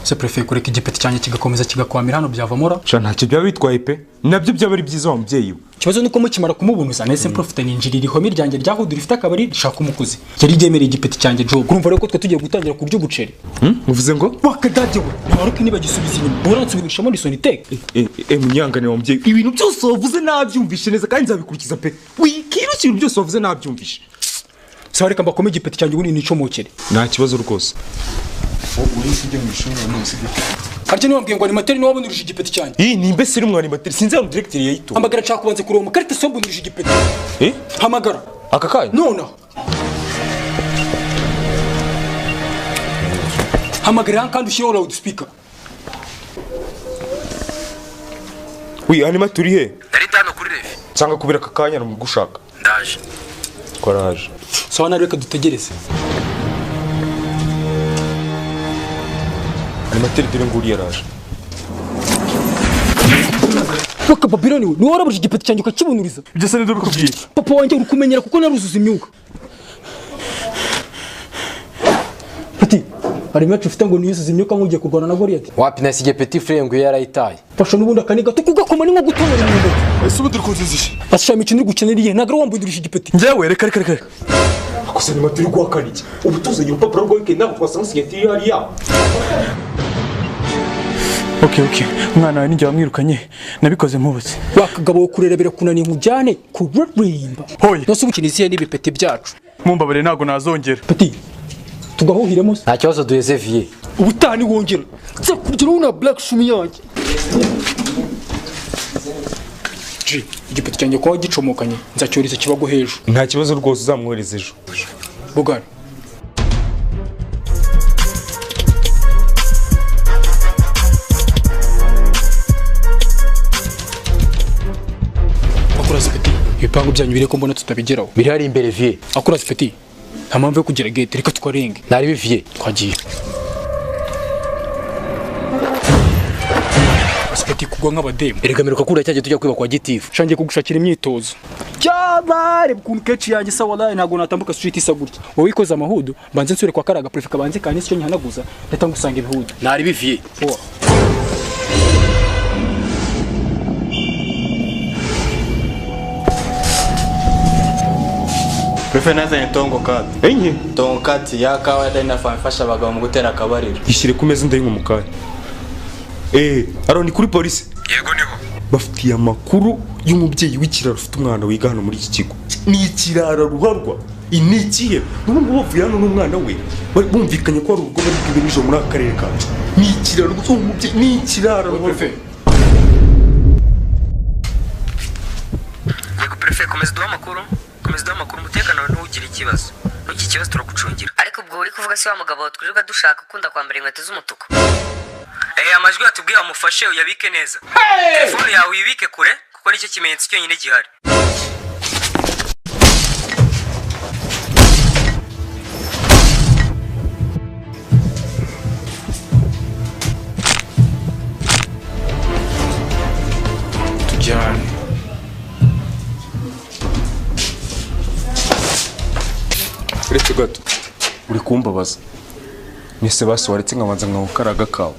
Se prefe kureka igipeti cyanye kigakomeza kigakwamira hano byavamora. Sha ntacyo byaba bitwaye pe. Nabyo byaba ari byiza wa mubyeyi we. Kibazo nuko mukimara kumubunuza nese profite ninjirira ihome ryanjye ryahudura ifite akabari shaka umukozi. Yari ryemereye igipeti cyanjye jo. Urumva rero ko twe tugiye gutangira kurya ubuceri. Muvuze ngo wakadajye we. Ntaruko niba gisubiza inyuma. Uransubisha muri soni tek. Munyangane wa mubyeyi. Ibintu byose wavuze nabyumvishe neza kandi nzabikurikiza pe. Wikira ikintu byose wavuze nabyumvishe. Sawa reka mbakome igipeti cyanjye ubundi nicomokere. Nta kibazo rwose. Uri sije mu ishuri no musige. Harje niwe mbwiye ngo animateri niwe wabonurije igipeti cyanjye. Ni mbese uri mu animateri sinzi aho director yayito. Hamagara nshaka kubanze kuroma makarita sobonurije igipeti. Hamagara. Aka kanya? Nona. Hamagara kandi ushyiraho loud speaker. Animateri he? Yari tano kuri refi. Nsanga kubira aka kanya mu gushaka. Ndaje. Courage. Sawa na reka dutegereze. Animateri dore nguri yaraje. Waka Babyloni ni warabuje igipeti cyanjye ukakibunuriza. Ibyo se nibyo bikubwiye. Papa wanjye urukumenyera kuko naruzuza imyuka. Pati, hari match ufite ngo niyuzuza imyuka nkugiye kurwana na Goliath. Wapi nasige petit frère ngo yarayitaye. Fasha nubundi akaniga tukugakoma ni nko gutonera imyuka. Ese ubundi rukozizishe. Fasha imikino uri gukenera iye nagara wambundurije igipeti. Njyewe reka. Akosa animateri kwa kaniki. Ubu tuzanye urupapuro rwo weekend nabo twasanga signature yari ya. Okay. Mwana wawe ninjye wamwirukanye nabikoze mpubutse. Wakagabo wo kurerebera kunani nkujyane kuririmba. Hoye. Nose ubukiniziye n'ibipeti byacu. Mumbabare ntago nazongera. Peti. Tugahuhiremo. Nta kibazo duheze vie. Ubutani wongera. Tse kurgira una black shumi yanjye. Igipeti cyanjye kwa gicomokanye nzacyoriza kibago hejuru. Nta kibazo rwose uzamwohereza ejo. Bugari. Akuraze Peti. Ibipangu byanyu bire ko mbona tutabigeraho. Biri hari imbere vie. Akuraze Peti. Nta mpamvu yo kugira gate reka twarenge. Nari bivie. Twagiye. Peti kugwa nk'abademu. Erega meruka kura cyaje tujya kwiba kwa gitifu. Shangiye kugushakira imyitozo. Cyabare kuntu kechi yanjye sa wallahi ntago natambuka street isa gutya. Wowe ikoze amahudu banze nsure kwa karaga prefect banze kandi cyo nyihanaguza ndeta ngusanga ibihudu. Nari bivie. Prefe nazanye tongo kati. Enye. Tongo kati yakawa ndafasha abagabo mu gutera akabariro. Ishyire ku meza ndayinywa mu kanya. Aro ni kuri polisi. Yego niho. Bafitiye amakuru y'umubyeyi w'ikiraro ufite umwana wiga hano muri iki kigo. Ni ikiraro ruharwa. Inikiye. N'ubu bavuye hano n'umwana we. Bumvikanye ko ari urugo bari bwibirije muri aka karere kacu. Ni ikiraro gusa umubyeyi ni ikiraro ruharwa. Yego prefe komeza duha amakuru. Umutekano ntugire ikibazo. N'iki kibazo turagucungira. Ariko ubwo uri kuvuga si wa mugabo twirirwa dushaka ukunda kwambara inkweto z'umutuku. Amajwi yatubwiye amufashe uyabike neza. Telefone yawe uyibike kure kuko nicyo kimenyetso cyonyine gihari. Tujyane. Uretse gato uri kumbabaza. Nise basi waretse nkabanza nkawukaraga kawe.